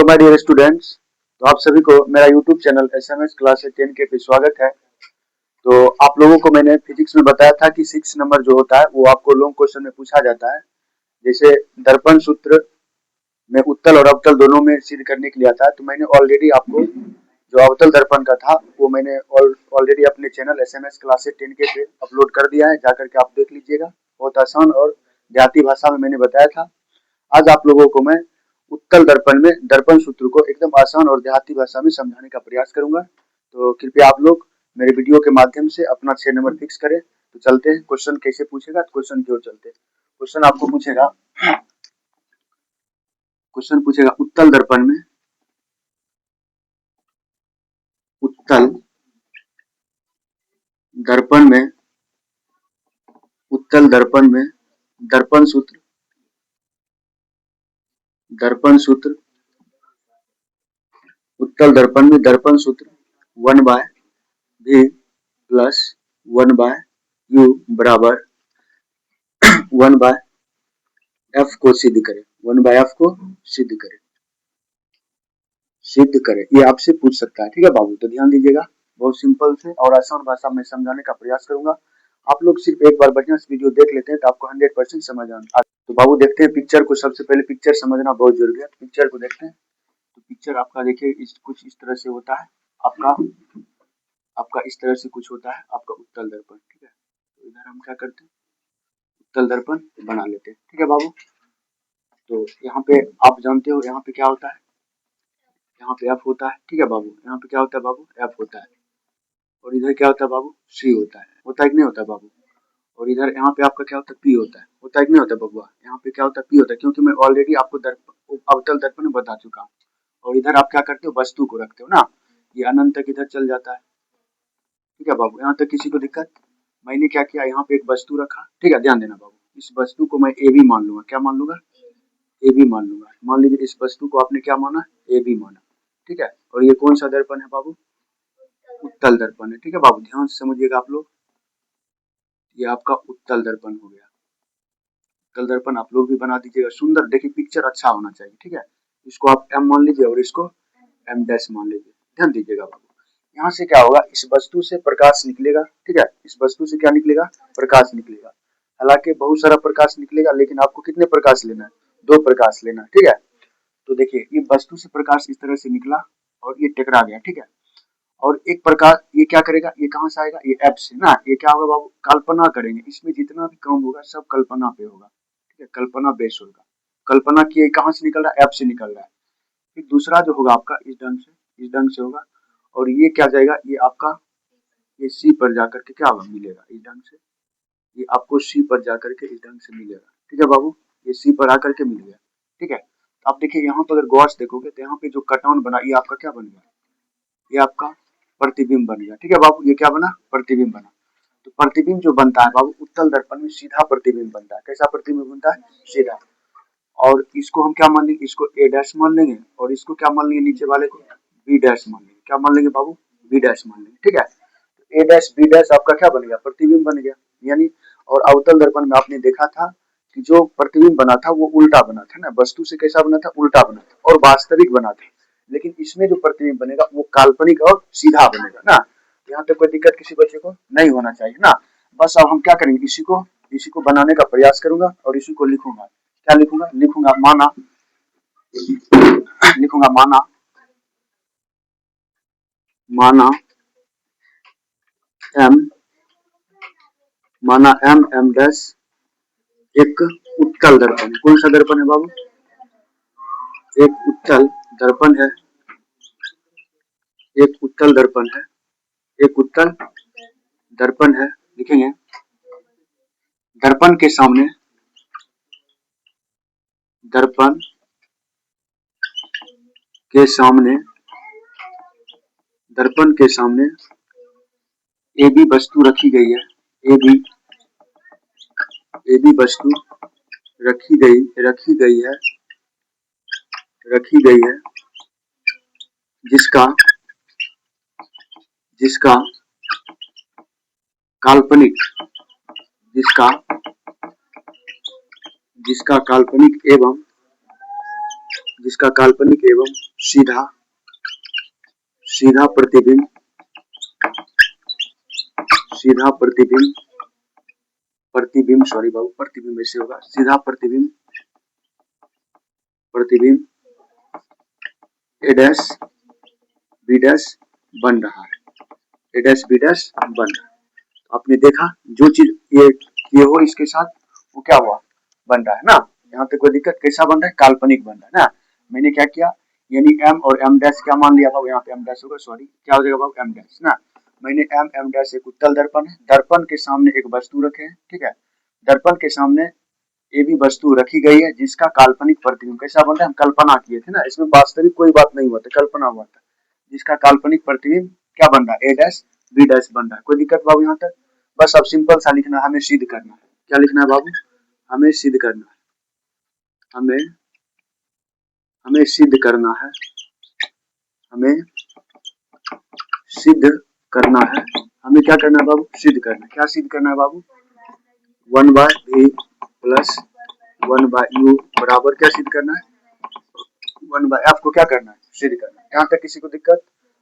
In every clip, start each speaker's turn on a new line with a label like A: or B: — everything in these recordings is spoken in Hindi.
A: माय डियर स्टूडेंट्स, तो आप सभी को मेरा यूट्यूब चैनल एसएमएस क्लास 10 के पे स्वागत है। तो आप लोगों को मैंने फिजिक्स में बताया था कि 6 नंबर जो होता है वो आपको लॉन्ग क्वेश्चन में पूछा जाता है। जैसे दर्पण सूत्र में उत्तल और अवतल दोनों में सिद्ध करने के लिए आता है। तो मैंने ऑलरेडी आपको जो अवतल दर्पण का था वो मैंने ऑलरेडी अपने चैनल एसएमएस क्लास 10 के पे अपलोड कर दिया है, जाकर के आप देख लीजिएगा। बहुत आसान और देहाती भाषा में मैंने बताया था। आज आप लोगों को मैं उत्तल दर्पण में दर्पण सूत्र को एकदम आसान और देहाती भाषा में समझाने का प्रयास करूंगा। तो कृपया आप लोग मेरे वीडियो के माध्यम से अपना 6 नंबर फिक्स करें। तो चलते हैं, क्वेश्चन कैसे पूछेगा, क्वेश्चन की ओर चलते हैं। क्वेश्चन आपको पूछेगा, क्वेश्चन पूछेगा उत्तल दर्पण में, उत्तल दर्पण में, उत्तल दर्पण में दर्पण सूत्र, दर्पण सूत्र, उत्तल दर्पण में दर्पण सूत्र 1/v प्लस 1/u बराबर 1/f को सिद्ध करें। 1/f को सिद्ध करें, सिद्ध करें, ये आपसे पूछ सकता है। ठीक है बाबू, तो ध्यान दीजिएगा। बहुत सिंपल से और आसान भाषा में समझाने का प्रयास करूंगा। आप लोग सिर्फ एक बार बढ़िया से वीडियो देख लेते हैं तो आपको 100% समझ आना। तो बाबू देखते हैं पिक्चर को। सबसे पहले पिक्चर समझना बहुत जरूरी है। पिक्चर को देखते हैं। तो पिक्चर आपका देखिए कुछ इस तरह से होता है। आपका आपका इस तरह से कुछ होता है आपका उत्तल दर्पण। ठीक है, तो इधर हम क्या करते हैं, उत्तल दर्पण बना लेते हैं। ठीक है बाबू, तो यहाँ पे आप जानते हो यहाँ पे क्या होता है, यहाँ पे एफ होता है। ठीक है बाबू, यहाँ पे क्या होता है बाबू, एफ होता है। और इधर क्या होता है बाबू, सी होता है कि नहीं होता बाबू। और इधर यहाँ पे आपका क्या होता है, पी होता है कि नहीं होता बबुआ। यहाँ पे क्या होता है, पी होता है, क्योंकि मैं ऑलरेडी आपको अवतल दर्पण में बता चुका हूँ। और इधर आप क्या करते हो, वस्तु को रखते हो ना, ये अनंत तक इधर चल जाता है। ठीक है बाबू, यहाँ तक किसी को दिक्कत। मैंने क्या किया, यहाँ पे एक वस्तु रखा। ठीक है, ध्यान देना बाबू, इस वस्तु को मैं ए बी मान लूंगा। क्या मान लूंगा, ए बी मान लूंगा। मान लीजिए इस वस्तु को आपने क्या माना, ए बी माना। ठीक है, और ये कौन सा दर्पण है बाबू, उत्तल दर्पण है। ठीक है बाबू, ध्यान से समझिएगा आप लोग, ये आपका उत्तल दर्पण हो गया। उत्तल दर्पण आप लोग भी बना दीजिएगा सुंदर। देखिए पिक्चर अच्छा होना चाहिए। ठीक है, इसको आप एम मान लीजिए और इसको एम डैश मान लीजिए। ध्यान दीजिएगा बाबू, यहाँ से क्या होगा, इस वस्तु से प्रकाश निकलेगा। ठीक है, इस वस्तु से क्या निकलेगा, प्रकाश निकलेगा। हालांकि बहुत सारा प्रकाश निकलेगा, लेकिन आपको कितने प्रकाश लेना है, 2 प्रकाश लेना है। ठीक है, तो देखिए ये वस्तु से प्रकाश इस तरह से निकला और ये टकरा गया। ठीक है, और एक प्रकाश ये क्या करेगा, ये कहाँ से आएगा, ये एफ से ना। ये क्या होगा बाबू, कल्पना करेंगे, इसमें जितना भी काम होगा सब कल्पना पे होगा। ठीक है, कल्पना बेस होगा। कल्पना की कहाँ से निकल रहा है, एफ से निकल रहा है। फिर दूसरा जो होगा आपका इस ढंग से होगा। और ये क्या जाएगा, ये आपका ये सी पर जाकर के क्या होगा, मिलेगा इस ढंग से। ये आपको सी पर जाकर के इस ढंग से मिलेगा। ठीक है बाबू, ये सी पर आकर के मिल गया। ठीक है, तो आप देखिए यहाँ पर अगर गौर से देखोगे तो यहाँ पे जो कटान बना, ये आपका क्या बन गया, ये आपका प्रतिबिंब बन गया। ठीक है बाबू, ये क्या बना, प्रतिबिंब बना। तो प्रतिबिंब जो बनता है बाबू उत्तल दर्पण में, सीधा प्रतिबिंब बनता है। कैसा प्रतिबिंब बनता है, सीधा। और इसको हम क्या मान लेंगे, इसको ए डैश मान लेंगे और इसको क्या मान लेंगे, नीचे वाले को बी डैश मान लेंगे। क्या मान लेंगे बाबू, बी डैश मान लेंगे। ठीक है, तो ए डैश बी डैश आपका क्या बन गया, प्रतिबिंब बन गया यानी। और अवतल दर्पण में आपने देखा था कि जो प्रतिबिंब बना था वो उल्टा बना था ना, वस्तु से कैसा बना था, उल्टा बना था और वास्तविक बना था। लेकिन इसमें जो प्रतिबिंब बनेगा वो काल्पनिक और सीधा बनेगा ना। यहाँ तक कोई दिक्कत किसी बच्चे को नहीं होना चाहिए ना। बस अब हम क्या करेंगे, इसी को बनाने का प्रयास करूंगा और इसी को लिखूंगा। क्या लिखूंगा, लिखूंगा माना, लिखूंगा माना, माना एम, माना एम एम डैश एक उत्तल दर्पण। कौन सा दर्पण है बाबू, एक उत्तल दर्पण है, एक उत्तल दर्पण है, एक उत्तल दर्पण है। लिखेंगे दर्पण के सामने, दर्पण के सामने, दर्पण के सामने ए बी वस्तु रखी गई है। ए बी वस्तु रखी गई है, रखी गई है, जिसका जिसका काल्पनिक, जिसका जिसका काल्पनिक एवं जिसका काल्पनिक एवं सीधा सीधा प्रतिबिंब सॉरी बाबू, प्रतिबिंब ऐसे होगा, सीधा प्रतिबिंब ए डैश बी डैश बन रहा है, ए डैश बी डैश बन रहा है। आपने देखा जो चीज ये हो इसके साथ वो क्या हुआ, बन रहा है ना। यहाँ पे कोई दिक्कत, कैसा बन रहा है, काल्पनिक बन रहा है ना। मैंने क्या किया, यानी m और m डैश क्या मान लिया बाबू, यहाँ पे m डैश होगा, सॉरी क्या हो जाएगा बाबू, m डैश ना। मैंने m डैश एक उत्तल दर्पण है, दर्पण के सामने एक वस्तु रखे हैं, ठीक है। दर्पण के सामने ये भी वस्तु रखी गई है जिसका काल्पनिक प्रतिबिंब कैसा बन रहा है, हम कल्पना किए थे ना, इसमें वास्तविक कोई बात नहीं हुआ था, कल्पना हुआ था। जिसका काल्पनिक प्रतिबिंब क्या बन रहा है, ए डैश बी डैश बन रहा है। कोई दिक्कत बाबू यहाँ तक? बस अब सिंपल सा लिखना है, हमें सिद्ध करना है। क्या लिखना है बाबू, हमें सिद्ध करना है, हमें सिद्ध करना है, हमें सिद्ध करना है। हमें क्या करना है बाबू, सिद्ध करना है। क्या सिद्ध करना है बाबू, 1/v प्लस 1/u बराबर क्या सिद्ध करना है, 1/f को क्या करना है, सिद्ध करना है। यहाँ तक किसी को दिक्कत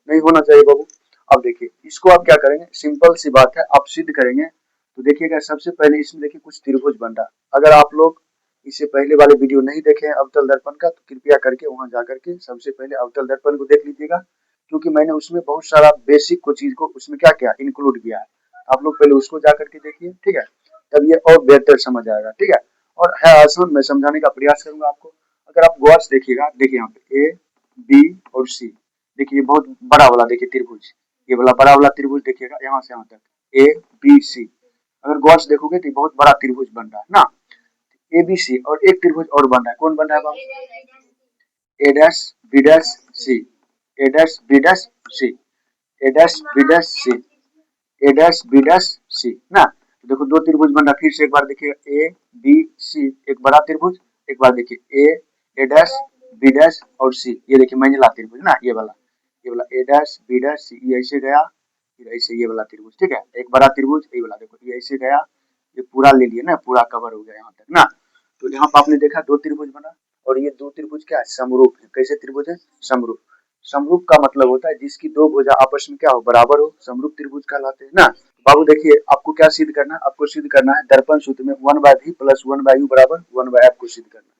A: नहीं होना चाहिए बाबू। अब देखिए इसको आप क्या करेंगे, सिंपल सी बात है, आप सिद्ध करेंगे तो देखिएगा सबसे पहले इसमें देखिए कुछ त्रिभुज बन रहा है। अगर आप लोग इससे पहले वाले वीडियो नहीं देखे हैं अवतल दर्पण का, तो कृपया करके वहां जाकर के सबसे पहले अवतल दर्पण को देख लीजिएगा, क्योंकि मैंने उसमें बहुत सारा बेसिक को चीज को उसमें क्या किया, इंक्लूड किया है। आप लोग पहले उसको जाकर के देखिए, ठीक है, तब ये और बेहतर समझ आएगा, ठीक है। और है आसान, मैं समझाने का प्रयास करूंगा आपको। अगर आप गौर से देखिएगा, देखिए यहाँ पे ए बी और सी, देखिए बहुत बड़ा वाला देखिए त्रिभुज, ये वाला बड़ा वाला त्रिभुज देखिएगा यहाँ से यहाँ तक ए बी सी। अगर गौर से देखोगे तो बहुत बड़ा त्रिभुज बन रहा है ना, ए बी सी, और एक त्रिभुज और बन रहा है, कौन बन रहा है बाबू, ए डैश बी डैश सी, ए डैश बी डैश सी, ए डैश बी डैश सी, ए डैश बी डैश सी ना। तो देखो दो त्रिभुज बन रहा, फिर से एक बार देखिए ए बी सी, एक बड़ा त्रिभुज, एक बार देखिए ए डैश बी डैश और सी, ये देखिए मंझला त्रिभुज ना, ये वाला ए डैश बी डैश सी, ये ऐसे गया, फिर ऐसे ये वाला त्रिभुज, ठीक है, एक बड़ा त्रिभुज, ये वाला देखो ये ऐसे गया, ये पूरा ले लिया ना, पूरा कवर हो गया यहाँ तक ना। तो यहाँ पर आपने देखा दो त्रिभुज बना, और ये दो त्रिभुज क्या है, समरूप है। कैसे त्रिभुज है, समरूप। समरूप का मतलब होता है जिसकी दो भुजा आपस में क्या हो, बराबर हो, समरूप त्रिभुज कहलाते हैं ना। बाबू देखिए आपको क्या सिद्ध करना है, आपको सिद्ध करना है दर्पण सूत्र में 1/v प्लस 1/u बराबर 1/f को सिद्ध करना है।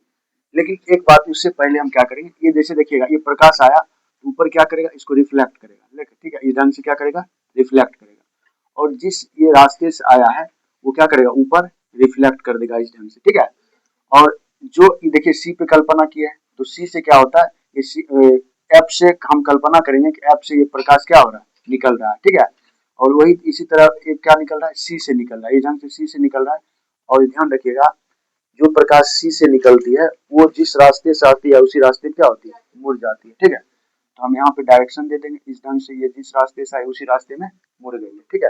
A: लेकिन एक बात उससे पहले हम क्या करेंगे, ये जैसे देखिएगा ये प्रकाश आया, ऊपर क्या करेगा, इसको रिफ्लेक्ट करेगा, ठीक है, इस ढंग से क्या करेगा, रिफ्लेक्ट करेगा। और जिस ये रास्ते से आया है वो क्या करेगा, ऊपर रिफ्लेक्ट कर देगा इस ढंग से, ठीक है। और जो देखिए सी पे कल्पना की है, तो सी से क्या होता है, ये एफ से हम कल्पना करेंगे कि एफ से ये प्रकाश क्या हो रहा है, निकल रहा है, ठीक है। और वही इसी तरह एक क्या निकल रहा है, सी से निकल रहा है, इस ढंग से सी से निकल रहा है। और ध्यान रखिएगा जो प्रकाश सी से निकलती है वो जिस रास्ते से आती है उसी रास्ते क्या होती है, मुड़ जाती है, ठीक है। तो हम यहाँ पे डायरेक्शन दे देंगे इस ढंग से, ये जिस रास्ते से आए उसी रास्ते में मुड़ गई है, ठीक है।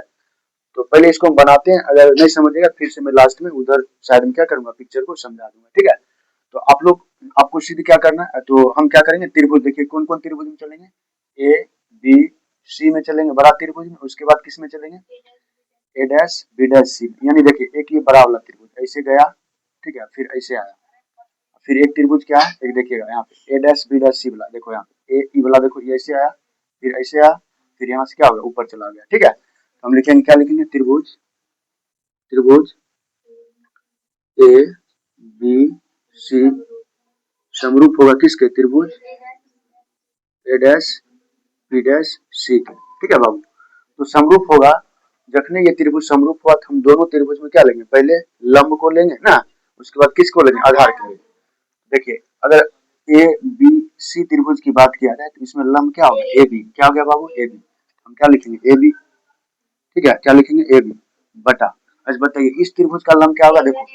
A: तो पहले इसको हम बनाते हैं, अगर नहीं समझेगा फिर से मैं लास्ट में उधर साइड में क्या करूंगा, पिक्चर को समझा दूंगा, ठीक है। तो आप लोग, आपको सिद्ध क्या करना है, तो हम क्या करेंगे, त्रिभुज देखिए कौन कौन त्रिभुज में चलेंगे, ए बी सी में चलेंगे, बड़ा त्रिभुज में। उसके बाद किस में चलेंगे, ए डैश बी डैश सी, यानी देखिए एक ये बड़ा वाला त्रिभुज ऐसे गया, ठीक है, फिर ऐसे आया, फिर एक त्रिभुज क्या है, एक देखिएगा यहाँ पे ए डैश बी डैश सी वाला, देखो यहाँ पे ए ई वाला देखो ये ऐसे आया, फिर ऐसे आया, फिर यहाँ से क्या हो गया, ऊपर चला गया, ठीक है। तो हम लिखेंगे क्या लिखेंगे, त्रिभुज, त्रिभुज ए बी सी समरूप होगा किसके, त्रिभुज ए डैश बी डैश सी के, ठीक है बाबू। तो समरूप होगा, जखने ये त्रिभुज समरूप हुआ तो हम दोनों त्रिभुज में क्या लेंगे, पहले लंब को लेंगे ना, उसके बाद किसको लेंगे, आधार को लेंगे। देखिए अगर ए बी सी त्रिभुज की बात किया जाए तो इसमें लंब क्या होगा, ए बी, क्या हो गया बाबू, ए बी। हम क्या लिखेंगे, ए बी, ठीक है, क्या लिखेंगे, ए बी बटा, अच्छा बताइए इस त्रिभुज का लंब क्या होगा, देखो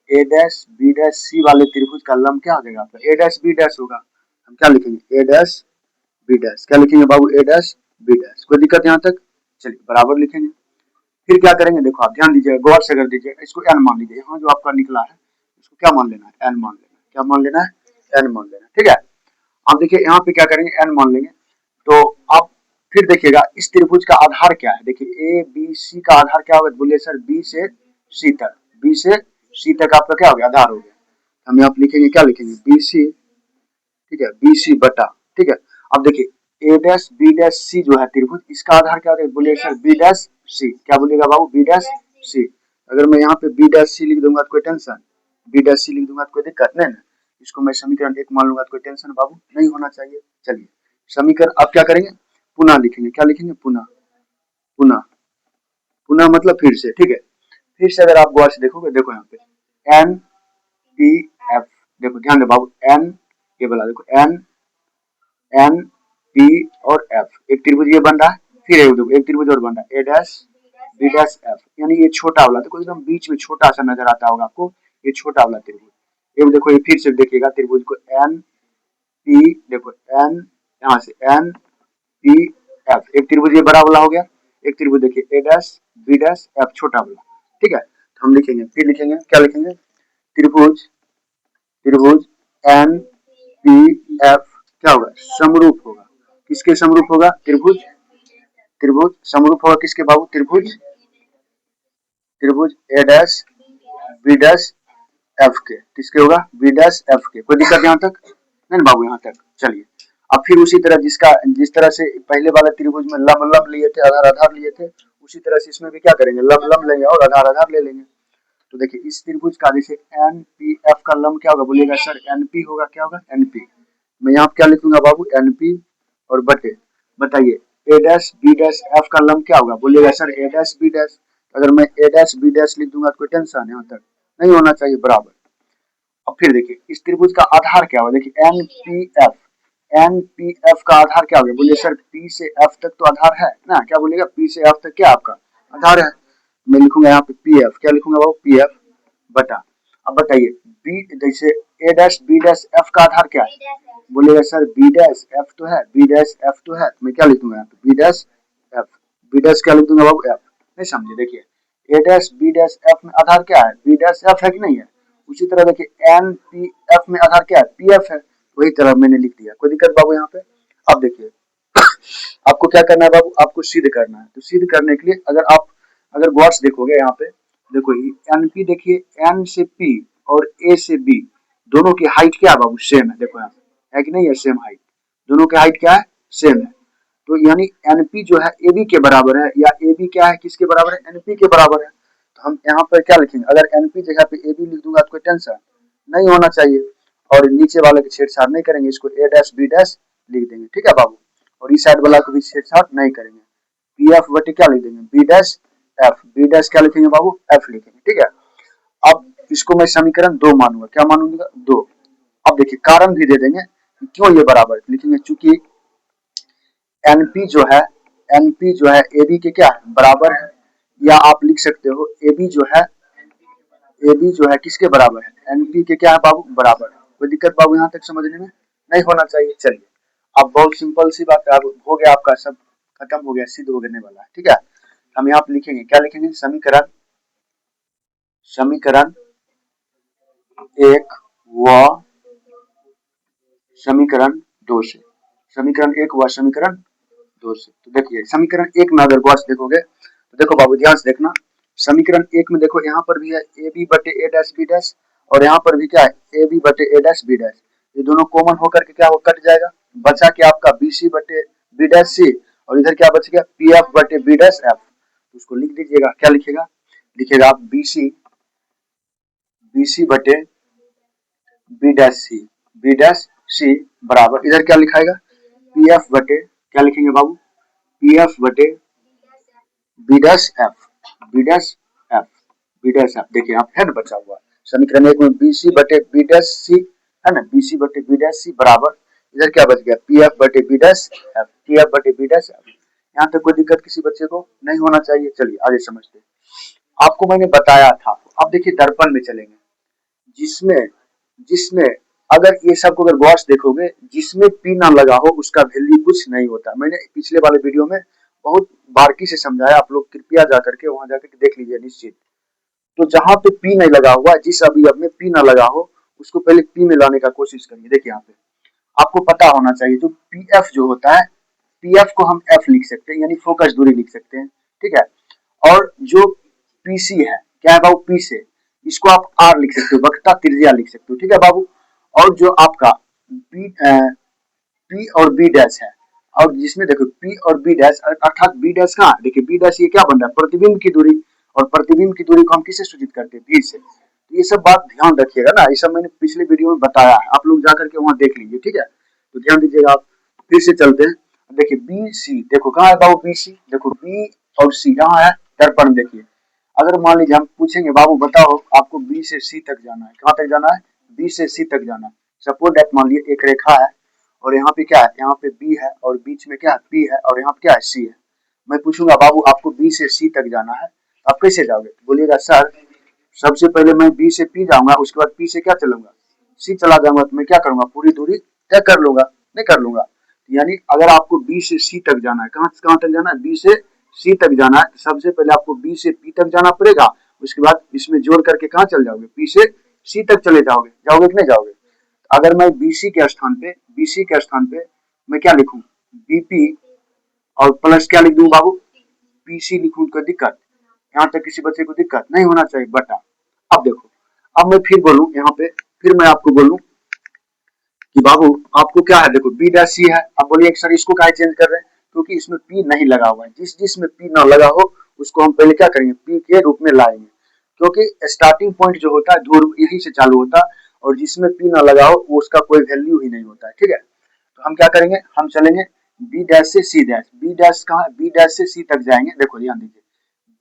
A: ए डैश बी डैश सी वाले त्रिभुज का लंब क्या हो जाएगा, तो ए डैश बी डैश होगा। हम क्या लिखेंगे, ए डैश बी डैश, क्या लिखेंगे बाबू, ए डैश बी डैश। कोई दिक्कत यहाँ तक, चलिए बराबर लिखेंगे। फिर क्या करेंगे, देखो आप ध्यान दीजिएगा, गौर से कर दीजिएगा, इसको एन मान लीजिए, यहाँ जो आपका निकला है इसको क्या मान लेना है, एन मान लेना है, क्या मान लेना है, एन मान लेना है, ठीक है। आप देखिए यहाँ पे क्या करेंगे, एन मान लेंगे। तो आप फिर देखिएगा इस त्रिभुज का आधार क्या है, देखिए ए बी सी का आधार क्या होगा, बोलिए सर बी से सी तक, बी से सी तक आपका क्या हो गया, आधार हो गया। हम यहाँ पे लिखेंगे, क्या लिखेंगे, बी सी ठीक है, BC बटा, ठीक है। अब देखिए A dash B dash C जो है त्रिभुज, इसका आधार क्या है, बोलिए सर B डैश C, क्या बोलिएगा बाबू, B डैश C। अगर मैं यहाँ पे B डैश C लिख दूंगा तो कोई टेंशन, B डैश C लिख दूंगा तो कोई दिक्कत नहीं ना, इसको मैं समीकरण 1 मान लूंगा तो कोई टेंशन बाबू नहीं होना चाहिए। चलिए समीकरण अब क्या करेंगे, पुनः लिखेंगे, क्या लिखेंगे, पुनः, पुनः, पुनः मतलब फिर से, ठीक है। फिर से अगर आप गौर से देखोगे, देखो यहाँ पे N P F, देखो ध्यान दे बाबू, N ये बोला, देखो N N P और F, एक त्रिभुज ये बन रहा है, फिर देखो एक त्रिभुज और बन रहा है A dash B dash F, यानी ये छोटा वाला, देखो एकदम बीच में छोटा सा नजर आता होगा आपको, ये छोटा वाला त्रिभुज। ये देखो, ये फिर से देखिएगा त्रिभुज को N P, देखो N, यहाँ से N P F, एक त्रिभुज ये बड़ा वाला हो गया, एक त्रिभुज देखिए A dash B dash F छोटा वाला, ठीक है। तो हम लिखेंगे, फिर लिखेंगे, क्या लिखेंगे, त्रिभुज, त्रिभुज N P F क्या होगा, समरूप होगा, किसके समरूप होगा, त्रिभुज, त्रिभुज समरूप होगा किसके बाबू, त्रिभुज, त्रिभुज A dash B dash F के, किसके होगा, B डैश F के। कोई दिक्कत यहाँ तक नहीं बाबू, यहाँ तक। चलिए अब फिर उसी तरह जिस तरह से पहले वाला त्रिभुज में लंब लंब लिए थे, आधार आधार लिए थे, उसी तरह से इसमें भी क्या करेंगे, लंब लंब लेंगे और आधार आधार ले लेंगे। तो देखिए इस त्रिभुज का जैसे NPF का लंब क्या होगा, बोलिएगा सर NP होगा, क्या होगा, NP। मैं यहाँ क्या लिखूंगा बाबू, NP और बटे, बताइए A dash B dash F का लंब क्या होगा, बोलिएगा sir A dash B dash. अगर मैं A डैश B डैश लिख दूंगा तो कोई टेंशन यहाँ तक नहीं होना चाहिए, बराबर। अब फिर देखिए इस त्रिभुज का आधार क्या होगा, देखिए NPF, NPF का आधार क्या होगा, बोलिए सर P से F तक तो आधार है ना, क्या बोलिएगा, P से F तक क्या आपका आधार है। मैं लिखूंगा यहाँ पे PF, क्या लिखूंगा बाबू, PF बटा। अब बताइए B, जैसे A dash B dash F का आधार क्या है, बोलिएगा सर B डैश F तो है, B डैश F तो है, तो मैं क्या लिख दूंगा यहाँ पे B dash F, B dash क्या लिख दूंगा बाबू, F। नहीं समझे, देखिए A dash B dash F में आधार क्या है, B डैश F है कि नहीं है। उसी तरह देखिए NPF में आधार क्या है, PF है, वही तरह मैंने लिख दिया, कोई दिक्कत बाबू यहाँ पे। अब देखिए आपको क्या करना है बाबू, आपको सिद्ध करना है। तो सिद्ध करने के लिए अगर गौर से देखोगे यहाँ पे, देखो NP, देखिए N से P और A से B दोनों की हाइट क्या है बाबू, सेम है, देखो यहाँ है कि नहीं है, सेम हाइट, दोनों की हाइट क्या है, सेम है। तो यानी NP जो है AB के बराबर है, या AB क्या है, किसके बराबर है, NP के बराबर है। तो हम यहाँ पर क्या लिखेंगे, अगर NP जगह पे AB लिख दूंगा तो कोई टेंशन नहीं होना चाहिए, और नीचे वाले की छेड़छाड़ नहीं करेंगे, इसको A डैश B डैश लिख देंगे, ठीक है बाबू। और इस साइड वाला को भी छेड़छाड़ नहीं करेंगे, PF बटे क्या लिख देंगे, B dash F, B dash क्या लिखेंगे बाबू, F लिखेंगे, ठीक है। अब इसको मैं समीकरण 2 मानूंगा, क्या मानूंगा, 2। अब देखिए कारण भी दे देंगे क्यों ये बराबर लिखेंगे, चूंकि NP जो है, NP जो है AB के क्या बराबर है, या आप लिख सकते हो AB जो है, AB जो है किसके बराबर है, NP के क्या है बाबू, बराबर है। कोई दिक्कत बाबू यहाँ तक समझने में नहीं होना चाहिए। चलिए अब बहुत सिंपल सी बात है, अब हो गया आपका सब खत्म हो गया, सिद्ध होने वाला है, ठीक है। हम यहाँ पे लिखेंगे, क्या लिखेंगे, समीकरण, समीकरण 1 व समीकरण 2 से, समीकरण 1 व समीकरण 2 से। तो देखिए समीकरण 1 में अगर गौर से देखोगे तो देखो बाबू ध्यान से देखना, समीकरण 1 में देखो यहाँ पर भी है AB बटे A डैश B डैश, और यहाँ पर भी क्या है AB बटे A डैश B डैश, ये दोनों कॉमन होकर के क्या हो, कट जाएगा, बचा कि आपका BC बटे B डैश C, और इधर क्या बच गया, PF बटे B डैश F। उसको लिख दीजिएगा, क्या लिखेगा, लिखेगा आप BC बटे B dash C, B dash C बराबर, इधर क्या लिखाएगा, PF बटे, क्या लिखेंगे बाबू, PF बटे B dash F, B dash F, B dash F, देखिए आप है ना बचा हुआ समीकरण 1 में BC बटे B डैश C है ना, BC बटे B डैश C बराबर, इधर क्या बच गया, PF बटे B डैश F, PF बटे B डैश F। यहाँ तक कोई दिक्कत किसी बच्चे को नहीं होना चाहिए। चलिए आगे समझते हैं, आपको मैंने बताया था, अब देखिए दर्पण में चलेंगे, जिसमें जिसमें अगर ये सब को अगर गौर से देखोगे, जिसमें P ना लगा हो उसका वैल्यू कुछ नहीं होता। मैंने पिछले वाले वीडियो में बहुत बारीकी से समझाया, आप लोग कृपया जाकर के वहां जाकर के देख लीजिए निश्चित। तो जहां पे P नहीं लगा हुआ, जिस अवयव में P ना लगा हो उसको पहले P में लाने का कोशिश करिए। देखिए यहाँ पे आपको पता होना चाहिए, जो PF जो होता है, PF को हम F लिख सकते हैं, यानी फोकस दूरी लिख सकते हैं, ठीक है। और जो PC है, क्या है बाबू, P से, इसको आप R लिख सकते हो, वक्रता त्रिज्या लिख सकते हो, ठीक है बाबू। और जो आपका बी पी और बी डैश है, और जिसमें देखो पी और बी डैश, अर्थात बी डैश कहाँ है, देखिए बी डैश ये क्या बन रहा है, प्रतिबिंब की दूरी, और प्रतिबिंब की दूरी को हम किससे सूचित करते हैं, बी से। तो ये सब बात ध्यान रखिएगा ना, ये सब मैंने पिछले वीडियो में बताया है, आप लोग जाकर के वहां देख लीजिए, ठीक है। तो ध्यान दीजिएगा आप। फिर से चलते हैं, देखिए बी सी, देखो कहाँ है बाबू बी सी, देखो बी और सी कहाँ है, दर्पण देखिए। अगर मान लीजिए हम पूछेंगे बाबू बताओ आपको बी से सी तक जाना है, कहाँ तक जाना है, बी से सी तक जाना है। सपोज दैट मान लीजिए एक रेखा है और यहाँ पे क्या है, यहाँ पे बी है और बीच में क्या है, पी है, और यहाँ पे क्या है, सी है। मैं पूछूंगा बाबू आपको बी से सी तक जाना है, आप कैसे जाओगे, बोलिएगा सर सबसे पहले मैं बी से पी जाऊंगा, उसके बाद पी से क्या चलूंगा, सी चला जाऊंगा, तो मैं क्या करूंगा, पूरी दूरी तय कर लूंगा, नहीं कर लूंगा। यानी अगर आपको बी से सी तक जाना है, कहाँ कहाँ तक जाना है, बी से सी तक जाना है, तो सबसे पहले आपको बी से पी तक जाना पड़ेगा, उसके बाद इसमें जोड़ करके कहाँ चल जाओगे, पी से सी तक चले जाओगे, जाओगे कि नहीं जाओगे। अगर मैं बीसी के स्थान पे, बीसी के स्थान पे मैं क्या लिखूं, बीपी, और प्लस क्या लिख दूं बाबू, पीसी लिखूं, कोई दिक्कत, यहाँ तक किसी बच्चे को दिक्कत नहीं होना चाहिए बटा। अब देखो, अब मैं फिर बोलूं यहाँ पे, फिर मैं आपको बोलूं कि बाबू आपको क्या है, देखो बी डैश सी है, अब बोलिए सर इसको काहे चेंज कर रहे हैं, क्योंकि इसमें पी नहीं लगा हुआ है, जिसमें पी ना लगा हो उसको हम पहले क्या करेंगे, पी के रूप में लाएंगे, क्योंकि स्टार्टिंग पॉइंट जो होता है ध्रुव यही से चालू होता है, और जिसमें पी ना लगा हो वो उसका कोई वैल्यू ही नहीं होता है, ठीक है। तो हम क्या करेंगे, हम चलेंगे बी डैश से सी डैश, बी डैश कहाँ, बी डैश से सी तक जाएंगे, देखो ध्यान दीजिए,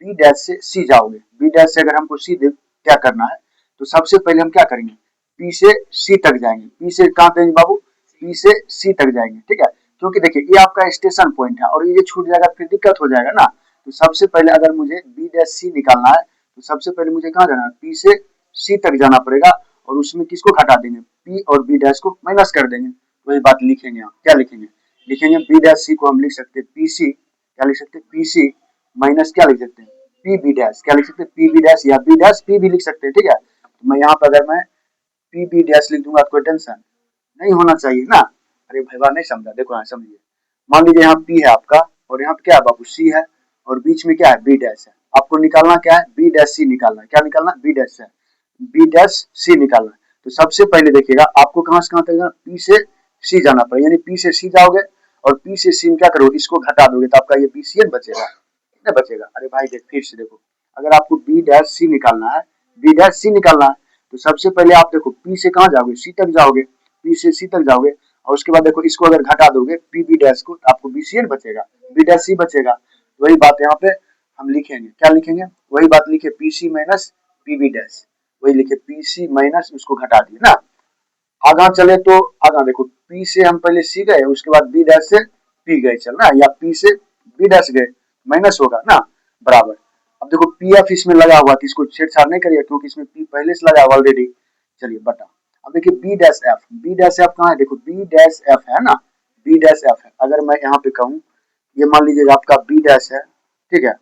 A: बी डैश से सी जाओगे, बी डैश से अगर हमको सी क्या करना है, तो सबसे पहले हम क्या करेंगे, पी से सी तक जाएंगे, पी से कहाँ जाएंगे बाबू, पी से सी तक जाएंगे, ठीक है। क्योंकि देखिए ये आपका स्टेशन पॉइंट है और ये छूट जाएगा फिर दिक्कत हो जाएगा ना। तो सबसे पहले अगर मुझे बी डैश सी निकालना है, तो सबसे पहले मुझे कहाँ जाना है, पी से सी तक जाना पड़ेगा, और उसमें किसको घटा देंगे, पी और बी डैश को माइनस कर देंगे। वही बात लिखेंगे, आप क्या लिखेंगे, लिखेंगे बी डैश सी को हम लिख सकते हैं पी सी, क्या लिख सकते हैं, पी सी माइनस क्या लिख सकते हैं, पी बी डैश, क्या लिख सकते हैं, पी बी डैश, या बी डैश पी भी लिख सकते हैं, ठीक है। तो मैं यहाँ पर अगर मैं पी बी डैश लिख दूंगा, कोई टेंशन नहीं होना चाहिए ना। अरे भैया नहीं समझा, देखो यहाँ समझिए, मान लीजिए यहाँ पी है आपका, और यहाँ पे क्या है बाबू, सी है, और बीच में क्या है, बी डैश है। आपको निकालना क्या है, बी डैश सी निकालना है, क्या निकालना, बी डैश है, बी डैश सी निकालना है। तो सबसे पहले देखिएगा आपको कहाँ से कहाँ तक जाना, पी से सी जाना पड़ेगा, यानी पी से सी जाओगे और पी से सी में क्या करोगे, इसको घटा दोगे, तो आपका ये पी सी एन बचेगा, कितना बचेगा। अरे भाई देख फिर से देखो, अगर आपको बी डैश सी निकालना है, बी डैश सी निकालना है, तो सबसे पहले आप देखो पी से कहाँ जाओगे, सी तक जाओगे, पी से सी तक जाओगे, और उसके बाद देखो इसको अगर घटा दोगे पी बी डैश को, तो आपको बी सी एन बचेगा, बी डैश सी बचेगा। तो वही बात यहाँ पे हम लिखेंगे, क्या लिखेंगे, वही बात लिखे P C minus P B dash, वही लिखे पी सी माइनस उसको घटा दिए ना। आगा चले तो आगा देखो, पी से हम पहले सी गए, उसके बाद बी डैश से पी गए चलना, या पी से बी डैश गए, माइनस होगा ना, बराबर। अब देखो पी एफ इसमें लगा हुआ था, इसको छेड़छाड़ नहीं करिए क्योंकि इसमें पी पहले से लगा हुआ ऑलरेडी। चलिए बटा, अब देखिए B dash F, B dash F कहाँ है, देखो बी डैश एफ है ना, बी डैश एफ है। अगर मैं यहाँ पे कहूँ, ये मान लीजिएगा आपका बी डैश है, ठीक है,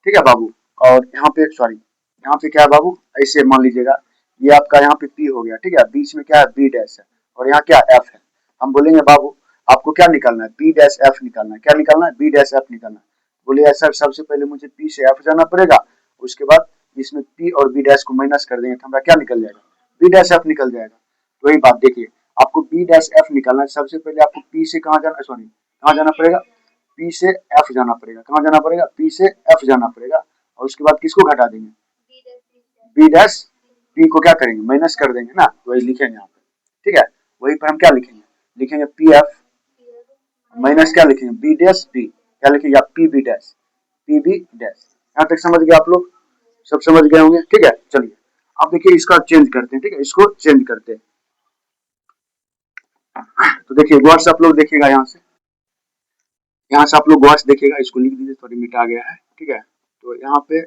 A: ठीक है बाबू, और यहाँ पे सॉरी, यहाँ पे क्या है बाबू, ऐसे मान लीजिएगा ये आपका यहाँ पे पी हो गया, ठीक है, बीच में क्या है, बी डैश है, और यहाँ क्या एफ है। हम बोलेंगे बाबू आपको क्या निकालना है, बी डैश एफ निकालना है, क्या निकालना है, बी डैश एफ निकालना है। बोलिए सर सबसे पहले मुझे पी से एफ जाना पड़ेगा, उसके बाद इसमें पी और बी डैश को माइनस कर देंगे, तो हमारा क्या निकल जाएगा, बी डैश एफ निकल जाएगा। तो वही बात देखिए, आपको बी डैश एफ निकालना है, सबसे पहले आपको पी से कहाँ जाना, सॉरी कहाँ जाना पड़ेगा, पी से एफ जाना पड़ेगा, कहाँ जाना पड़ेगा, पी से एफ जाना पड़ेगा, और उसके बाद किसको घटा देंगे, बी डैश, पी को क्या करेंगे, माइनस कर देंगे ना, वही लिखेंगे यहाँ पे, ठीक है। वही पर हम क्या लिखेंगे, लिखेंगे पी एफ माइनस क्या लिखेंगे, बी डैश पी, क्या लिखेंगे, P B dash, P B dash. यहाँ तक समझ गए आप लोग, सब समझ गए होंगे, ठीक है। चलिए अब देखिए इसका चेंज करते हैं, ठीक है, इसको चेंज करते हैं। तो देखिए वर्ड्स आप लोग देखिएगा, यहाँ से आप लोग वर्ड्स देखिएगा, इसको लिख दीजिए, थोड़ी मिटा गया है, ठीक है। तो यहाँ पे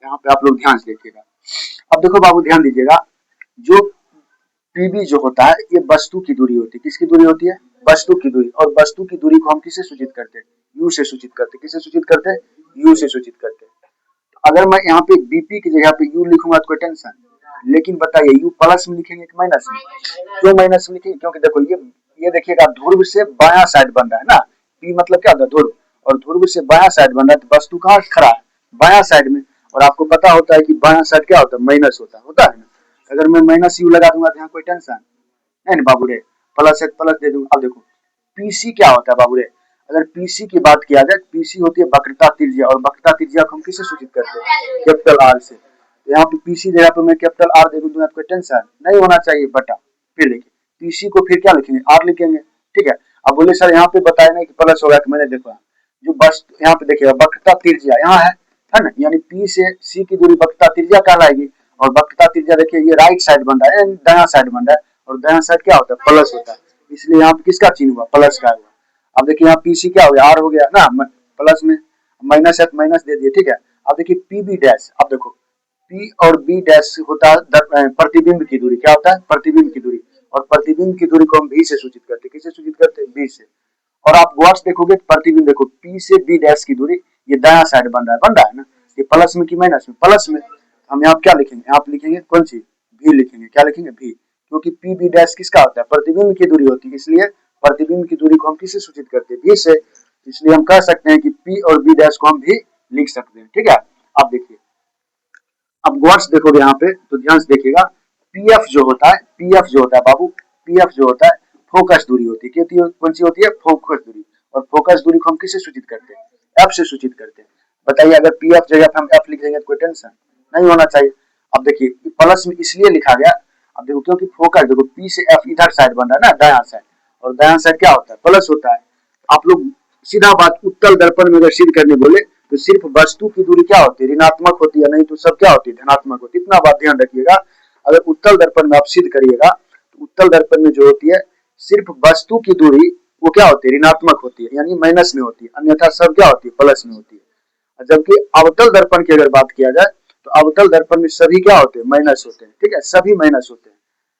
A: आप लोग ध्यान से देखिएगा। अब देखो बाबू ध्यान दीजिएगा, जो पीबी जो होता है ये वस्तु की दूरी होती है, किसकी दूरी होती है, वस्तु की दूरी, और वस्तु की दूरी को हम किससे सूचित करते हैं, यू से सूचित करते हैं, किससे सूचित करते हैं, यू से सूचित करते हैं। तो अगर मैं यहाँ पे बीपी की जगह पे यू लिखूंगा तो कोई टेंशन, लेकिन बताइए यू प्लस में लिखेंगे कि माइनस में, क्यों माइनस में लिखेंगे, क्योंकि देखो ये देखिएगा ध्रुव से बायां साइड बन रहा है ना, पी मतलब क्या होता है, ध्रुव, और ध्रुव से बायां साइड बन रहा है, तो वस्तु कहाँ खड़ा है, बायां साइड में, और आपको पता होता है कि बायां साइड क्या होता है, माइनस होता है ना। अगर मैं माइनस यू लगा दूंगा तो यहाँ कोई टेंशन नहीं ना बाबू रे। प्लस है प्लस दे दूंगा। अब देखो पीसी क्या होता है बाबू रे, अगर पीसी की बात किया जाए, पीसी होती है वक्रता त्रिज्या, और वक्रता त्रिज्या को हम किससे सूचित करते हैं, कैपिटल आर से। तो यहाँ पे पीसी जगह पे मैं कैपिटल आर दे दूंगा, कोई टेंशन नहीं होना चाहिए बटा। फिर देखिए पीसी को फिर क्या लिखेंगे, आर लिखेंगे, ठीक है। अब बोले सर यहाँ पे बताया नहीं कि प्लस होगा, कि मैंने देखा जो बस यहाँ पे देखिएगा वक्रता त्रिज्या यहाँ है ना, यानी पी से सी की दूरी वक्रता त्रिज्या कहलाएगी। और वक्रता त्रिज्या देखिए ये राइट साइड बन रहा है, दायां साइड बन रहा है, और दायां साइड क्या होता है, प्लस होता है, इसलिए यहाँ पे किसका चिन्ह हुआ, प्लस का हुआ। अब देखिए यहाँ पीसी क्या हो गया, आर हो गया ना, प्लस में माइनस है माइनस दे दिए, ठीक है। अब देखिए पी बी डैश, अब देखो पी और बी डैश होता है प्रतिबिंब की दूरी, क्या होता है, प्रतिबिंब की दूरी, और प्रतिबिंब की दूरी को हम भी से सूचित करते हैं, किससे सूचित करते हैं, बी से। और आप गौर से देखोगे प्रतिबिंब देखो पी से बी डैश की दूरी, ये दायां साइड बन रहा है ना, ये प्लस में कि माइनस में, प्लस में। हम यहाँ क्या लिखेंगे, यहाँ पे लिखेंगे कौन सी, भी लिखेंगे, क्या लिखेंगे, भी, क्योंकि पी बी डैश किसका होता है, प्रतिबिंब की दूरी होती है, इसलिए प्रतिबिंब की दूरी को हम किससे सूचित करते हैं, भी से। इसलिए हम कह सकते हैं कि पी और बी डैश को हम भी लिख सकते हैं, ठीक है। अब देखिए अब गौर से देखोगे यहाँ पे तो ध्यान से देखिएगा, पीएफ जो होता है, पीएफ जो होता है बाबू, पीएफ जो होता है फोकस दूरी होती है, कौन सी होती है, फोकस दूरी। और फोकस दूरी को हम किससे सूचित करते हैं, एफ से सूचित करते हैं। बताइए अगर पीएफ जगह पे हम एफ लिख देंगे तो कोई टेंशन नहीं होना चाहिए। अब देखिए प्लस में इसलिए लिखा गया, अब देखो क्योंकि फोकस देखो पी से एफ इधर साइड बन रहा है ना, दायां साइड, और दायां साइड क्या होता है, प्लस होता है। आप लोग सीधा बात उत्तल दर्पण में अगर सिद्ध करने बोले तो सिर्फ वस्तु की दूरी क्या होती है, ऋणात्मक होती है, नहीं तो सब क्या होती है, धनात्मक होती है। इतना बात ध्यान रखिएगा। अगर उत्तल दर्पण में आप सिद्ध करिएगा तो उत्तल दर्पण में जो होती है सिर्फ वस्तु की दूरी वो क्या होती है, ऋणात्मक होती है, यानी माइनस में होती है, अन्यथा सब क्या होती है, प्लस में होती है। जबकि अवतल दर्पण की अगर बात किया जाए तो अवतल दर्पण में सभी क्या होते हैं, माइनस होते हैं, ठीक है, सभी माइनस होते हैं।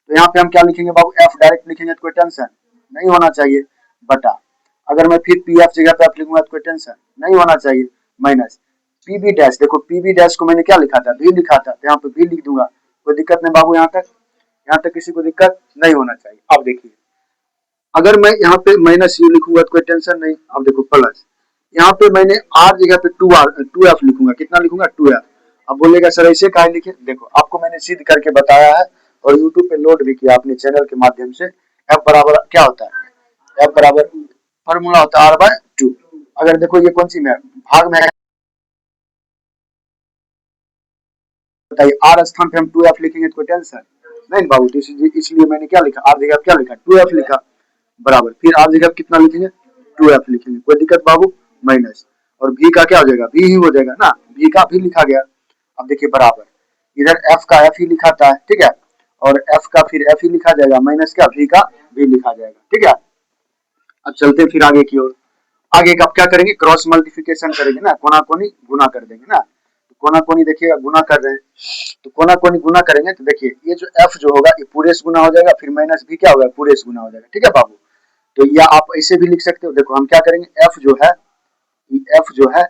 A: तो यहाँ पे हम क्या लिखेंगे बाबू, एफ डायरेक्ट लिखेंगे तो कोई टेंशन नहीं होना चाहिए, बटा। अगर मैं फिर पी एफ जगह पे एफ लिखूंगा तो कोई टेंशन नहीं होना चाहिए, माइनस पीबी डैश। देखो पीबी डैश को मैंने क्या लिखा था, भी लिखा था, तो यहाँ पे भी लिख दूंगा, कोई दिक्कत नहीं बाबू, यहाँ तक किसी को दिक्कत नहीं होना चाहिए। अब देखिए अगर मैं यहाँ पे माइनस यू लिखूंगा तो कोई टेंशन नहीं। अब देखो प्लस, यहाँ पे मैंने आर जगह पे टू एफ लिखूंगा, कितना लिखूंगा, टू एफ। अब बोलेगा सर ऐसे काहे लिखे, देखो आपको मैंने सिद्ध करके बताया है और यूट्यूब पे लोड भी किया अपने चैनल के माध्यम से। एफ बराबर क्या होता है, एफ बराबर फॉर्मूला होता है आर बाय टू। अगर देखो ये कौन सी में भाग में, बताइए आर स्थान पे हम टू एफ लिखेंगे तो कोई टेंशन नहीं बाबू, तो इसलिए मैंने क्या लिखा, आर जगह क्या लिखा, टू एफ लिखा, बराबर। फिर आर जगह कितना लिखेंगे, टू एफ लिखेंगे, कोई दिक्कत बाबू, माइनस, और भी का क्या हो जाएगा, भी ही हो जाएगा ना, भी का भी लिखा गया। अब देखिए बराबर, इधर एफ का एफ ही लिखाता है, ठीक है, और एफ का फिर एफ ही लिखा जाएगा, माइनस क्या, भी का भी लिखा जाएगा, ठीक है। अब चलते हैं फिर आगे की ओर। आगे का क्या करेंगे, क्रॉस मल्टीप्लिकेशन करेंगे ना, कोना कोनी गुना कर देंगे ना। तो कोना कोनी देखिएगा गुना कर रहे हैं, तो कोना कोनी गुना करेंगे तो देखिए ये जो एफ जो होगा ये पूरे से गुना हो जाएगा, फिर माइनस भी क्या होगा, पूरे से गुना हो जाएगा, ठीक है बाबू। तो या आप ऐसे भी लिख सकते हो, देखो हम क्या करेंगे, एफ जो है, एफ जो है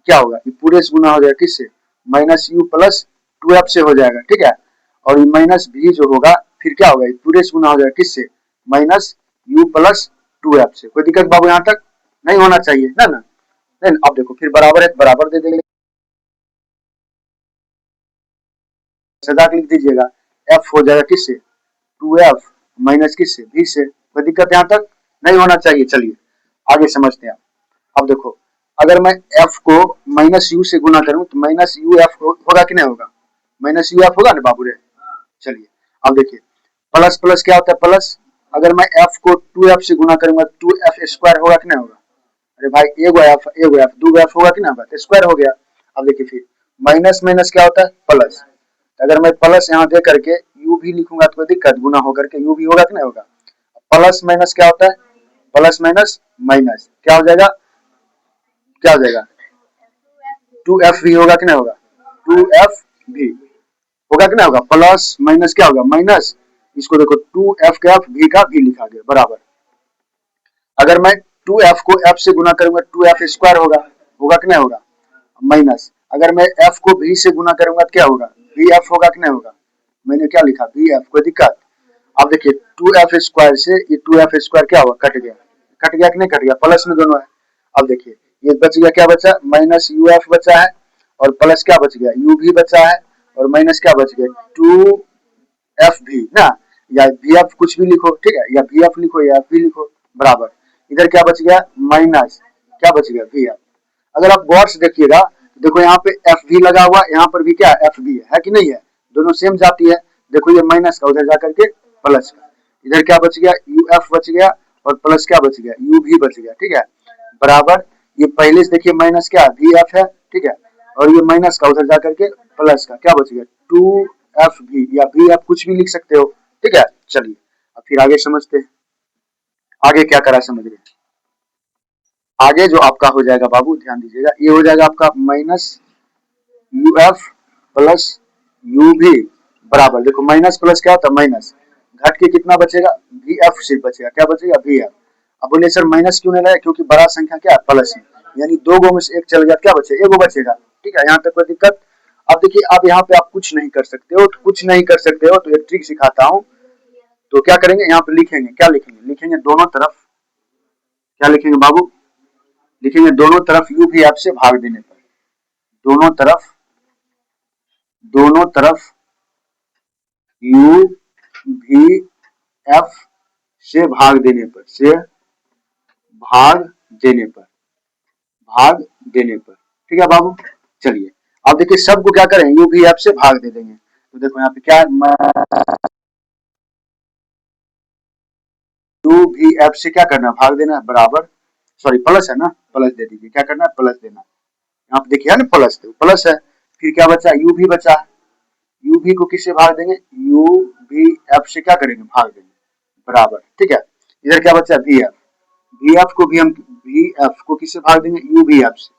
A: क्या होगा, ये पूरे से गुना हो जाएगा किससे, minus you plus two F से हो जाएगा, ठीक है। और ये माइनस भी जो होगा फिर क्या होगा, पूरे से गुना हो जाएगा किससे, minus you plus two F से। कोई दिक्कत बाबू यहाँ तक नहीं होना चाहिए ना, नहीं। अब देखो फिर बराबर है, बराबर दे देंगे, सजा लिख दीजिएगा, एफ हो जाएगा किससे, टू एफ माइनस किससे, भी से। कोई दिक्कत यहाँ तक नहीं होना चाहिए। चलिए आगे समझते हैं। अब देखो अगर मैं एफ को माइनस यू से गुना करूं तो माइनस यू एफ होगा कि नहीं होगा, माइनस यू एफ होगा ना बाबू रे। चलिए अब देखिए प्लस प्लस क्या होता है, प्लस। अगर मैं एफ को टू एफ से गुना करूंगा टू एफ स्क्वायर होगा कि नहीं होगा, अरे भाई एगो एफ दो एफ होगा कि ना होगा, तो स्क्वायर हो गया। अब देखिए फिर माइनस माइनस क्या होता है, प्लस। अगर मैं प्लस यहाँ दे करके यू भी लिखूंगा तो कोई दिक्कत, गुना होकर के यू भी होगा कि नहीं होगा। प्लस माइनस क्या होता है, प्लस माइनस माइनस क्या हो जाएगा, क्या हो जाएगा, टू एफ भी होगा कि नहीं होगा, टू एफ भी होगा कि नहीं होगा, प्लस माइनस क्या होगा, माइनस। इसको देखो टू एफ का एफ भी का भी लिखा गया, बराबर। अगर मैं टू एफ को एफ से गुना करूंगा टू एफ स्क्वायर होगा, होगा कि नहीं होगा, माइनस। अगर मैं एफ को भी से गुना करूंगा तो क्या होगा, बी एफ होगा कि नहीं होगा, मैंने क्या लिखा, बी एफ। कोई दिक्कत। अब देखिए टू एफ स्क्वायर से ये टू एफ स्क्वायर क्या हुआ, कट गया, कट गया कि नहीं कट गया, प्लस में दोनों है। अब देखिए ये बच गया, क्या बचा, माइनस यू एफ बचा है, और प्लस क्या बच गया, यू भी बचा है, और माइनस क्या बच गया, टू एफ भी ना। या वी एफ कुछ भी लिखो, ठीक है, या वी एफ लिखो या एफ भी लिखो, बराबर। इधर क्या बच गया, माइनस क्या बच गया, वी एफ। अगर आप गौर से देखिएगा, देखो यहाँ पे एफ भी लगा हुआ, यहाँ पर भी क्या एफ भी है कि नहीं है, दोनों सेम जाती है। देखो ये माइनस का उधर जाकर के प्लस का, इधर क्या बच गया, यू एफ बच गया, और प्लस क्या बच गया, यू भी बच गया, ठीक है, बराबर। ये पहले से देखिए माइनस क्या वी एफ है, ठीक है, और ये माइनस का उधर जाकर के प्लस का क्या बच गया, टू एफ भी, या वी एफ कुछ भी लिख सकते हो, ठीक है। चलिए अब फिर आगे समझते हैं, आगे क्या करा समझ रहे हैं। आगे जो आपका हो जाएगा बाबू ध्यान दीजिएगा, ये हो जाएगा आपका minus U F plus you भी, बराबर। देखो माइनस प्लस क्या होता है, माइनस, घट के कितना बचेगा, वी एफ सिर्फ बचेगा, क्या बचेगा, वी एफ। अब बोले सर माइनस क्यों नहीं लाया, क्योंकि बड़ा संख्या क्या है, प्लस में, यानी दो गो में से एक चल गया, क्या बचेगा, एक गो बचेगा, ठीक है, यहाँ तक कोई दिक्कत। अब देखिए अब यहाँ पे आप कुछ नहीं कर सकते हो, तो कुछ नहीं कर सकते हो तो एक ट्रिक सिखाता हूँ। तो क्या करेंगे, यहाँ पे लिखेंगे, क्या लिखेंगे, लिखेंगे दोनों तरफ, क्या लिखेंगे बाबू, लिखेंगे दोनों तरफ यू भी एफ से भाग देने पर, दोनों तरफ, दोनों तरफ यू भी एफ से भाग देने पर, से भाग देने पर, भाग देने पर, ठीक है बाबू। चलिए अब देखिए सबको क्या करें, यू भी एफ से भाग दे देंगे। तो देखो यहाँ पे क्या है, यू भी एफ से क्या करना है, भाग देना है, बराबर, सॉरी प्लस है ना, प्लस दे दीजिए, क्या करना है, प्लस देना। यहाँ पे देखिए ना प्लस, प्लस है, फिर क्या बचा, यू भी बचा, यू भी को किससे भाग देंगे, यू भी एफ से क्या करेंगे, भाग देंगे, बराबर, ठीक है। इधर क्या बचा, वी एफ, वी एफ को भी हम, वी एफ को किससे भाग देंगे, यू भी एफ से,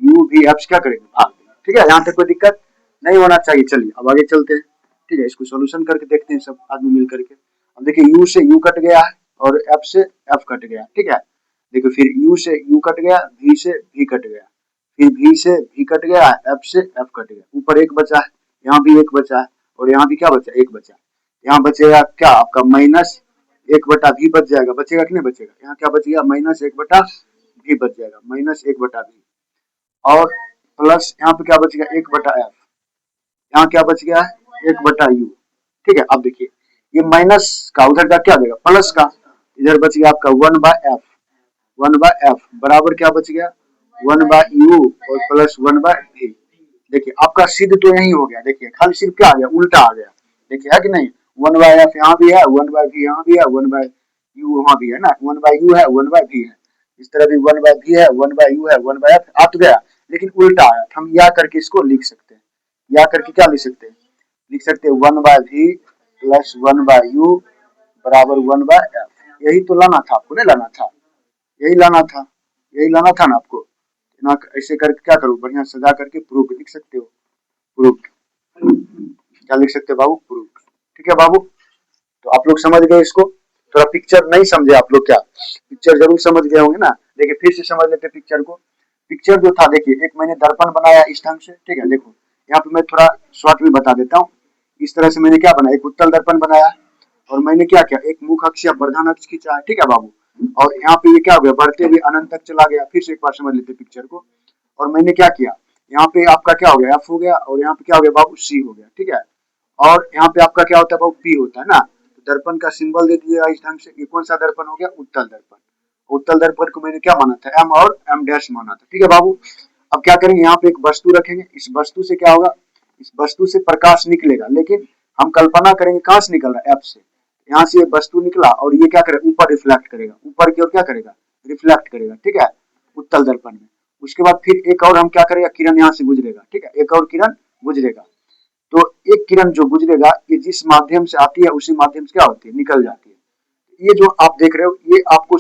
A: यू भी एफ से क्या करेंगे, भाग देंगे, ठीक है, यहाँ तक कोई दिक्कत नहीं होना चाहिए। चलिए अब आगे चलते हैं, ठीक है, इसको सोल्यूशन करके देखते हैं सब आदमी मिल करके। अब देखिए यू से यू कट गया है और एफ से एफ कट गया, ठीक है। देखो फिर यू से यू कट गया, वी से वी कट गया, फिर वी से वी कट गया, एफ से एफ कट गया, ऊपर एक बचा है, यहाँ भी एक बचा है, और यहाँ भी क्या बचा, एक बचा। यहाँ बचेगा क्या आपका, माइनस एक बटा भी बच जाएगा, बचेगा कि नहीं बचेगा, यहाँ क्या बचेगा, माइनस एक बटा भी बच जाएगा, माइनस एक बटा भी, और प्लस यहाँ पे क्या बचेगा, एक बटा एफ, यहाँ क्या बच गया है, एक बटा यू, ठीक है। अब देखिए ये माइनस का उधर का क्या देगा, प्लस का, इधर बच गया आपका one by F, one by F बराबर क्या बच गया, वन बाय यू और प्लस वन बाय वी। देखिए आपका सिद्ध तो यही हो गया, देखिए खाली सिर्फ क्या आ गया, उल्टा आ गया, देखिए है कि नहीं, वन बाय एफ यहाँ भी है, वन बाय वी यहाँ भी है, वन बाय यू वहाँ भी है ना, वन बाय यू है, वन बाय वी है, इस तरह भी वन बाय वी है, वन बाय यू है, वन बाय एफ आ तो गया, लेकिन उल्टा आया, हम या करके इसको लिख सकते हैं, या करके क्या लिख सकते हैं, लिख सकते हैं one by V plus one by U बराबर वन बाय एफ। यही तो लाना था आपको, नहीं लाना था, यही लाना था, यही लाना था ना आपको ना, ऐसे करके क्या करो, बढ़िया सजा करके प्रूफ लिख सकते हो, प्रूफ क्या लिख सकते हो बाबू, प्रूफ, ठीक है बाबू। तो आप लोग समझ गए इसको, थोड़ा पिक्चर नहीं समझे आप लोग क्या, पिक्चर जरूर समझ गए होंगे ना। देखिए फिर से समझ लेते पिक्चर को, पिक्चर जो था देखिए, एक मैंने दर्पण बनाया इस ढंग से, ठीक है, देखो यहाँ पे मैं थोड़ा शॉर्ट में बता देता हूँ। इस तरह से मैंने क्या बनाया, एक उत्तल दर्पण बनाया, और मैंने क्या किया, एक मुख अक्ष या वर्धन अक्ष खींचा है, ठीक है बाबू, और यहाँ पे ये क्या हो गया, बढ़ते हुए अनंत तक चला गया। फिर से एक बार समझ लेते पिक्चर को, और मैंने क्या किया, यहाँ पे आपका क्या हो गया, एफ हो गया, और यहाँ पे क्या हो गया बाबू, सी हो गया, ठीक है, और यहाँ पे आपका क्या होता है बाबू, पी होता है ना। तो दर्पण का सिंबल दे दिया इस ढंग से, ये कौन सा दर्पण हो गया, उत्तल दर्पण। उत्तल दर्पण को मैंने क्या माना था, एम और एम डैश माना था, ठीक है बाबू। अब क्या करेंगे, यहाँ पे एक वस्तु रखेंगे, इस वस्तु से क्या होगा, इस वस्तु से प्रकाश निकलेगा, लेकिन हम कल्पना करेंगे कहाँ से निकल रहा है, एफ से, यहाँ से ये वस्तु निकला और ये क्या करेगा, ऊपर रिफ्लेक्ट करेगा, ऊपर की ओर क्या करेगा, रिफ्लेक्ट करेगा, ठीक है, उत्तल दर्पण में। उसके बाद फिर एक और हम क्या करेगा, किरण यहाँ से गुजरेगा, ठीक है, एक और किरण गुजरेगा। तो एक किरण जो गुजरेगा, ये जिस माध्यम से आती है उसी माध्यम से क्या होती है, निकल जाती है। ये जो आप देख रहे हो, ये आपको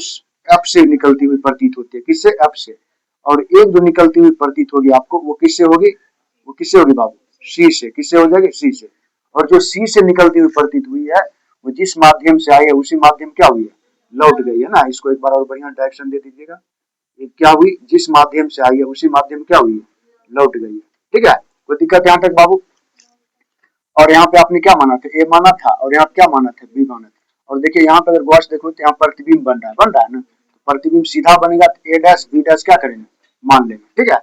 A: एफ से निकलती हुई प्रतीत होती है, किससे, एफ से। और एक जो निकलती हुई प्रतीत होगी आपको, वो किससे होगी, वो किससे होगी बाबू, सी से, किससे हो जाएगी, सी से। और जो सी से निकलती हुई प्रतीत हुई है, वो जिस माध्यम से आई है उसी माध्यम क्या हुई है, लौट गई है ना। इसको एक बार और बढ़िया डायरेक्शन दे दीजिएगा, ये क्या हुई, जिस माध्यम से आई है उसी माध्यम क्या हुई है, लौट गई है, ठीक है। कोई दिक्कत यहाँ तक बाबू। और यहाँ पे आपने क्या माना था, ए माना था, और यहाँ क्या माना था, बी माना था। और देखिए यहाँ पे अगर गौर से देखो तो यहाँ प्रतिबिंब बन रहा है ना, तो प्रतिबिंब सीधा बनेगा तो ए डैश बी डैश क्या करेंगे, मान लेंगे, ठीक है।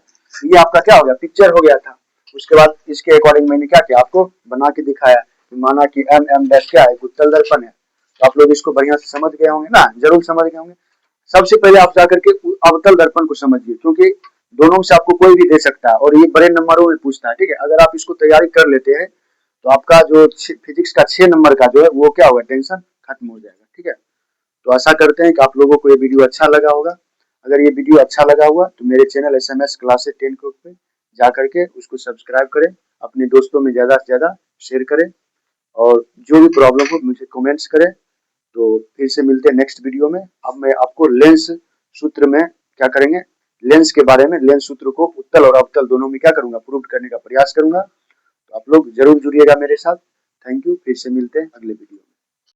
A: ये आपका क्या हो गया, पिक्चर हो गया था। उसके बाद इसके अकॉर्डिंग मैंने क्या किया, आपको बना के दिखाया। माना कि एम डैश क्या है, उत्तल दर्पण है, तो आप लोग इसको बढ़िया से समझ गए होंगे ना, जरूर समझ गए होंगे। सबसे पहले आप जाकर के अवतल दर्पण को समझिए, क्योंकि दोनों में से आपको कोई भी दे सकता है और ये बड़े नंबरों में पूछता है, ठीक है। अगर आप इसको तैयारी कर लेते हैं तो आपका जो फिजिक्स का 6 नंबर का जो है वो क्या होगा, टेंशन खत्म हो जाएगा, ठीक है। तो आशा करते हैं कि आप लोगों को ये वीडियो अच्छा लगा होगा। अगर ये वीडियो अच्छा लगा हुआ तो मेरे चैनल SMS क्लासेस 10 पे जा करके उसको सब्सक्राइब करें, अपने दोस्तों में ज़्यादा से ज़्यादा शेयर करें और जो भी प्रॉब्लम हो मुझे कमेंट्स करें। तो फिर से मिलते हैं नेक्स्ट वीडियो में। अब मैं आपको लेंस सूत्र में क्या करेंगे, लेंस के बारे में, लेंस सूत्र को उत्तल और अवतल दोनों में क्या करूंगा, प्रूव करने का प्रयास करूंगा। तो आप लोग जरूर जुड़िएगा मेरे साथ। थैंक यू, फिर से मिलते हैं अगले वीडियो में।